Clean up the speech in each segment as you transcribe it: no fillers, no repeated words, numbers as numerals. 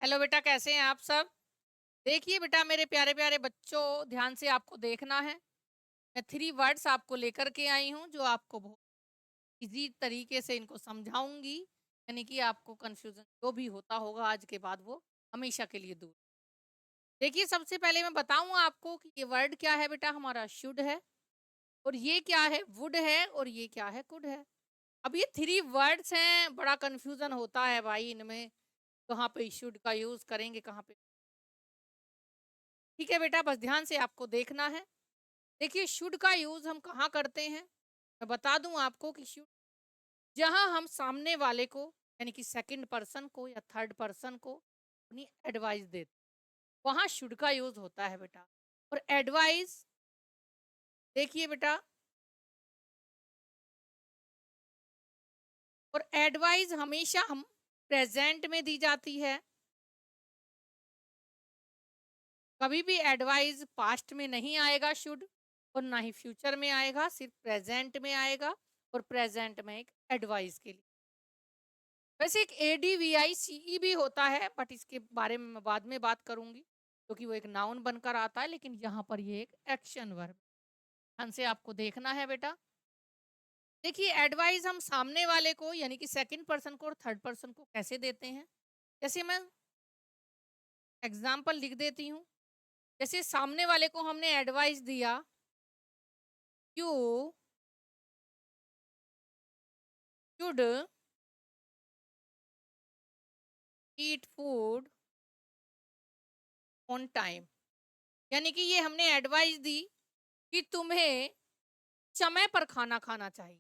Hello बेटा, कैसे हैं आप सब? देखिए बेटा, मेरे प्यारे प्यारे बच्चों, ध्यान से आपको देखना है। मैं थ्री वर्ड्स आपको लेकर के आई हूँ जो आपको बहुत इजी तरीके से इनको समझाऊंगी। यानी कि आपको कंफ्यूजन जो भी होता होगा आज के बाद वो हमेशा के लिए दूर। देखिए, सबसे पहले मैं बताऊं आपको कि ये वर्ड क्या है बेटा। हमारा शुड है, और ये क्या है, वुड है, और ये क्या है, कुड है। अब ये थ्री वर्ड्स हैं, बड़ा कंफ्यूजन होता है भाई इनमें। कहाँ पे शुड का यूज करेंगे, कहाँ पे। ठीक है बेटा, बस ध्यान से आपको देखना है। देखिए, शुड का यूज हम कहाँ करते हैं। मैं बता दूं आपको कि शुड जहां हम सामने वाले को, यानी कि सेकंड पर्सन को या थर्ड पर्सन को अपनी एडवाइस देते, वहां शुड का यूज होता है बेटा। और एडवाइस, देखिए बेटा, और एडवाइस हमेशा हम प्रेजेंट में दी जाती है। कभी भी एडवाइस पास्ट में नहीं आएगा शुड, और ना ही फ्यूचर में आएगा, सिर्फ प्रेजेंट में आएगा। और प्रेजेंट में एक एडवाइस के लिए, वैसे एक ADVICE भी होता है, बट इसके बारे में मैं बाद में बात करूंगी क्योंकि वो एक नाउन बनकर आता है, लेकिन यहाँ पर ये एक एक्शन वर्ब। ध्यान से आपको देखना है बेटा। देखिए, एडवाइस हम सामने वाले को, यानी कि सेकंड पर्सन को और थर्ड पर्सन को कैसे देते हैं। जैसे मैं एग्जाम्पल लिख देती हूँ। जैसे सामने वाले को हमने एडवाइस दिया, you should eat food on time. यानी कि ये हमने एडवाइस दी कि तुम्हें समय पर खाना खाना चाहिए।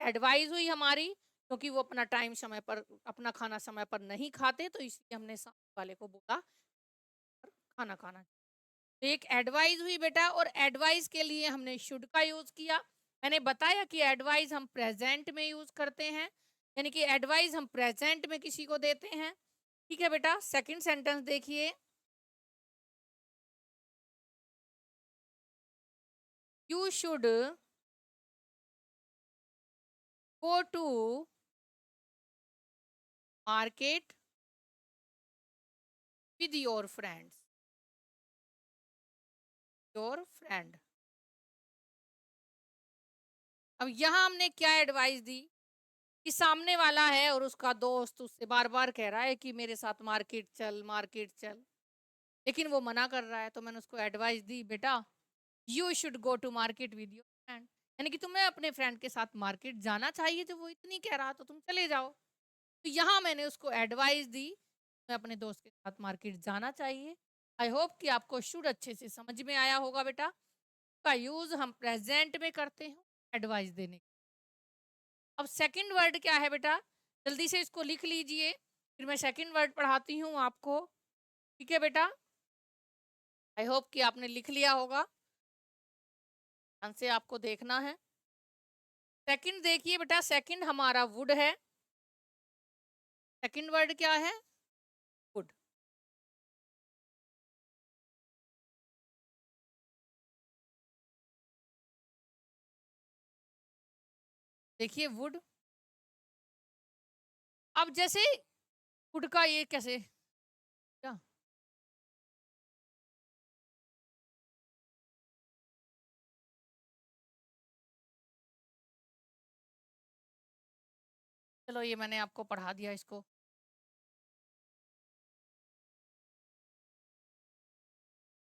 एडवाइस हुई हमारी, क्योंकि वो अपना टाइम समय पर, अपना खाना समय पर नहीं खाते, तो इसलिए हमने सामने वाले को बोला खाना खाना। तो एक एडवाइस हुई बेटा, और एडवाइस के लिए हमने शुड का यूज किया। मैंने बताया कि एडवाइस हम प्रेजेंट में यूज करते हैं, यानी कि एडवाइस हम प्रेजेंट में किसी को देते हैं। ठीक है बेटा, सेकंड सेंटेंस देखिए। You should go to market with your friends, your friend. अब यहाँ हमने क्या एडवाइस दी कि सामने वाला है और उसका दोस्त उससे बार बार कह रहा है कि मेरे साथ मार्केट चल, मार्केट चल, लेकिन वो मना कर रहा है। तो मैंने उसको एडवाइस दी, बेटा you should go to market with your friend, यानी कि तुम्हें अपने फ्रेंड के साथ मार्केट जाना चाहिए। जब वो इतनी कह रहा तो तुम चले जाओ। तो यहाँ मैंने उसको एडवाइस दी, मैं अपने दोस्त के साथ मार्केट जाना चाहिए। आई होप कि आपको शुड अच्छे से समझ में आया होगा बेटा। का यूज हम प्रेजेंट में करते हैं एडवाइस देने। अब सेकंड वर्ड क्या है बेटा, जल्दी से इसको लिख लीजिए, फिर मैं सेकंड वर्ड पढ़ाती हूँ आपको। ठीक है बेटा, आई होप कि आपने लिख लिया होगा। ध्यान से आपको देखना है। सेकंड देखिए बेटा, सेकंड हमारा वुड है। सेकंड वर्ड क्या है, वुड। देखिए वुड। अब जैसे वुड का ये कैसे, क्या, चलो ये मैंने आपको पढ़ा दिया इसको।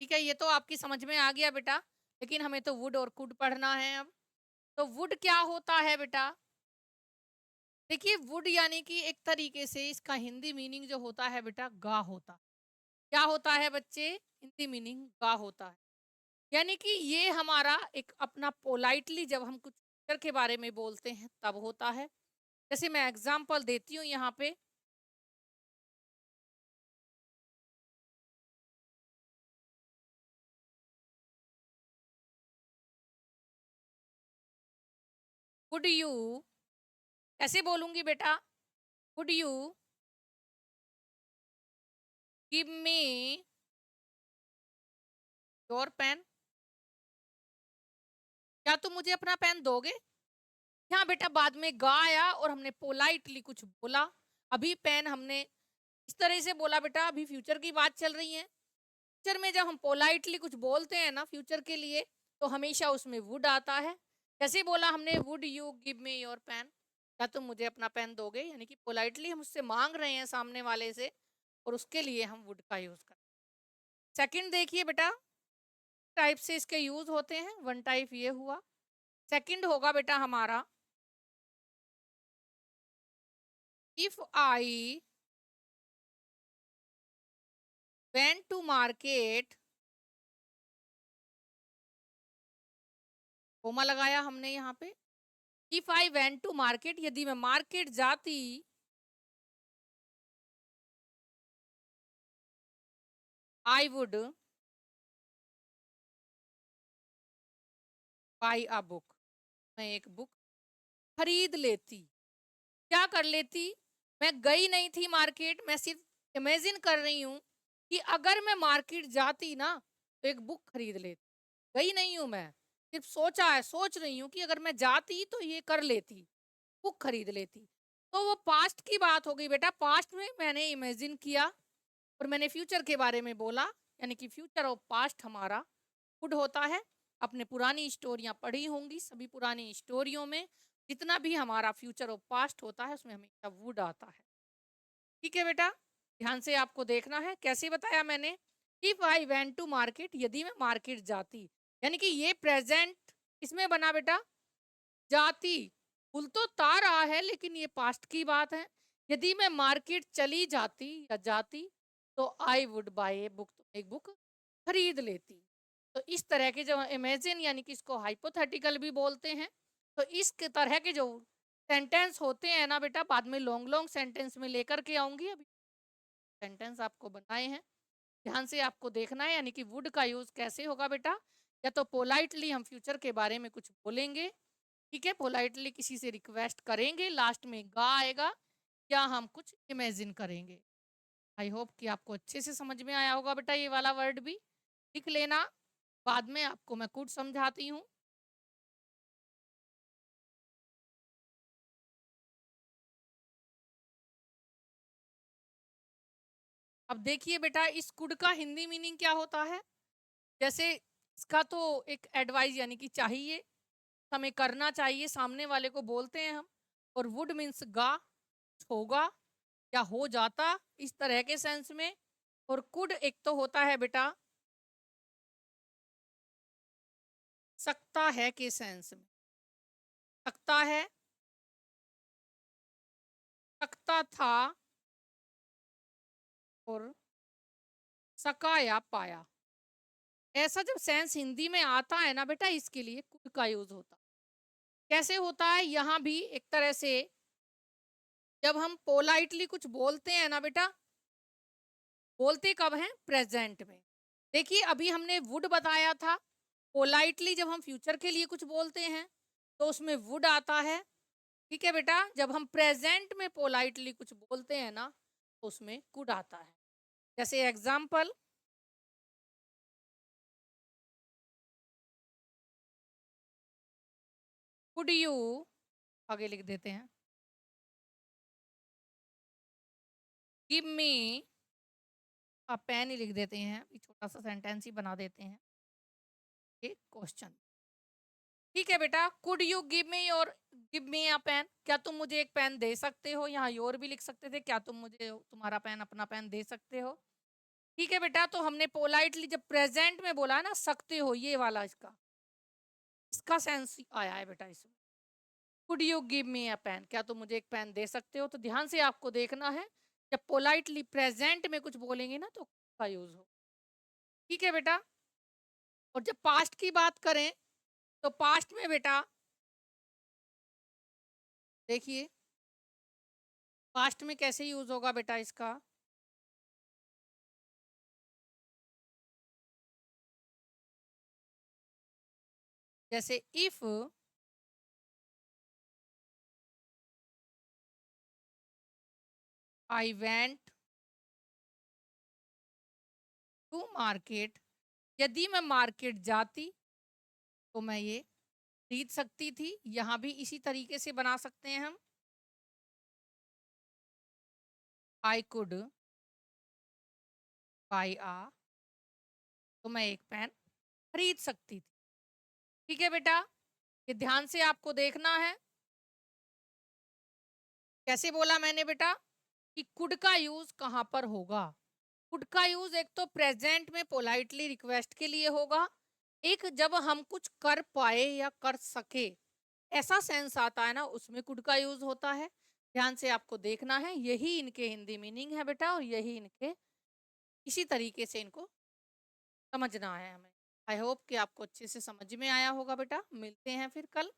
ठीक है, ये तो आपकी समझ में आ गया बेटा, लेकिन हमें तो वुड और कुड पढ़ना है अब। तो वुड क्या होता है बेटा। देखिए, वुड यानी कि एक तरीके से इसका हिंदी मीनिंग जो होता है बेटा, गा होता। क्या होता है बच्चे, हिंदी मीनिंग गा होता है। यानी कि ये हमारा एक अपना पोलाइटली जब हम कुछ टीचर के बारे में बोलते हैं तब होता है। जैसे मैं एग्जांपल देती हूँ यहाँ पे। वुड यू, कैसे बोलूंगी बेटा, would you give me your pen, क्या तुम मुझे अपना पेन दोगे। यहाँ बेटा बाद में गा आया और हमने पोलाइटली कुछ बोला। अभी पेन हमने इस तरह से बोला बेटा। अभी फ्यूचर की बात चल रही है। फ्यूचर में जब हम पोलाइटली कुछ बोलते हैं ना फ्यूचर के लिए, तो हमेशा उसमें वुड आता है। जैसे बोला हमने, would you give me your pen, क्या तुम मुझे अपना पेन दोगे, यानी कि पोलाइटली हम उससे मांग रहे हैं सामने वाले से, और उसके लिए हम वुड का यूज करते हैं। सेकंड देखिए बेटा, टाइप से इसके यूज होते हैं। वन टाइप ये हुआ। सेकंड होगा बेटा हमारा, if I went to market, comma लगाया हमने यहाँ पे। If I went to market, यदि मैं मार्केट जाती, I would buy a book, मैं एक बुक खरीद लेती। क्या कर लेती? मैं गई नहीं थी मार्केट, मैं सिर्फ इमेजिन कर रही हूँ कि अगर मैं मार्केट जाती ना तो एक बुक खरीद लेती। गई नहीं हूँ मैं, सिर्फ सोचा है, सोच रही हूँ कि अगर मैं जाती तो ये कर लेती, बुक खरीद लेती। तो वो पास्ट की बात हो गई बेटा। पास्ट में मैंने इमेजिन किया और मैंने फ्यूचर के बारे में बोला, यानी कि फ्यूचर और पास्ट हमारा वुड होता है। आपने पुरानी स्टोरियां पढ़ी होंगी, सभी पुरानी स्टोरियों में जितना भी हमारा फ्यूचर और पास्ट होता है उसमें हमेशा वुड आता है। ठीक है बेटा, ध्यान से आपको देखना है। कैसे बताया मैंने? If I went to market, यदि मैं मार्केट जाती, यानी कि ये प्रेजेंट इसमें बना बेटा, जाती। भूल तो ता रहा है लेकिन ये पास्ट की बात है। यदि मैं मार्केट चली जाती या जाती तो I would buy a book, तो एक बुक खरीद लेती। तो इस तरह के जो इमेजिन, यानी कि इसको हाइपोथेटिकल भी बोलते हैं। तो इस तरह के जो सेंटेंस होते हैं ना बेटा, बाद में लॉन्ग लॉन्ग सेंटेंस में लेकर के आऊंगी। अभी सेंटेंस आपको बनाए हैं, ध्यान से आपको देखना है। यानी कि वुड का यूज कैसे होगा बेटा? या तो पोलाइटली हम फ्यूचर के बारे में कुछ बोलेंगे, ठीक है, पोलाइटली किसी से रिक्वेस्ट करेंगे, लास्ट में गा आएगा, या हम कुछ इमेजिन करेंगे। आई होप कि आपको अच्छे से समझ में आया होगा बेटा। ये वाला वर्ड भी लिख लेना, बाद में आपको मैं कुछ समझाती हूँ। अब देखिए बेटा, इस कुड का हिंदी मीनिंग क्या होता है? जैसे इसका तो एक एडवाइस, यानी कि चाहिए, हमें करना चाहिए, सामने वाले को बोलते हैं हम। और वुड मीन्स गा, होगा या हो जाता, इस तरह के सेंस में। और कुड एक तो होता है बेटा सकता है के सेंस में, सकता है, सकता था, और सका या पाया। ऐसा जब सेंस हिंदी में आता है ना बेटा, इसके लिए कुड का यूज होता है। कैसे होता है? यहाँ भी एक तरह से जब हम पोलाइटली कुछ बोलते हैं ना बेटा, बोलते कब हैं? प्रेजेंट में। देखिए अभी हमने वुड बताया था। पोलाइटली जब हम फ्यूचर के लिए कुछ बोलते हैं तो उसमें वुड आता है। ठीक है बेटा, जब हम प्रेजेंट में पोलाइटली कुछ बोलते हैं ना तो उसमें कुड आता है। जैसे एग्जाम्पल, कुड यू, आगे लिख देते हैं, गिव मी अ पेन, ही लिख देते हैं, ये छोटा सा सेंटेंस ही बना देते हैं, एक क्वेश्चन। ठीक है बेटा, could you give me a pen, क्या तुम मुझे एक पेन दे सकते हो? यहाँ योर भी लिख सकते थे, क्या तुम मुझे तुम्हारा पेन, अपना पेन दे सकते हो? ठीक है बेटा, तो हमने पोलाइटली जब प्रेजेंट में बोला है ना, सकते हो, ये वाला इसका इसका सेंस आया है बेटा इसमें। Could you give me a pen, क्या तुम मुझे एक पेन दे सकते हो? तो ध्यान से आपको देखना है, जब पोलाइटली प्रेजेंट में कुछ बोलेंगे ना तो का यूज हो। ठीक है बेटा, और जब पास्ट की बात करें तो पास्ट में बेटा देखिए, पास्ट में कैसे यूज होगा बेटा इसका? जैसे if I went to market, यदि मैं मार्केट जाती तो मैं ये खरीद सकती थी। यहाँ भी इसी तरीके से बना सकते हैं हम, आई कुड बाई तो मैं एक पेन खरीद सकती थी। ठीक है बेटा, ये ध्यान से आपको देखना है। कैसे बोला मैंने बेटा कि कुड का यूज कहाँ पर होगा? कुड का यूज एक तो प्रेजेंट में पोलाइटली रिक्वेस्ट के लिए होगा, एक जब हम कुछ कर पाए या कर सके ऐसा सेंस आता है ना, उसमें कुड का यूज होता है। ध्यान से आपको देखना है, यही इनके हिंदी मीनिंग है बेटा, और यही इनके इसी तरीके से इनको समझना है हमें। आई होप कि आपको अच्छे से समझ में आया होगा बेटा। मिलते हैं फिर कल।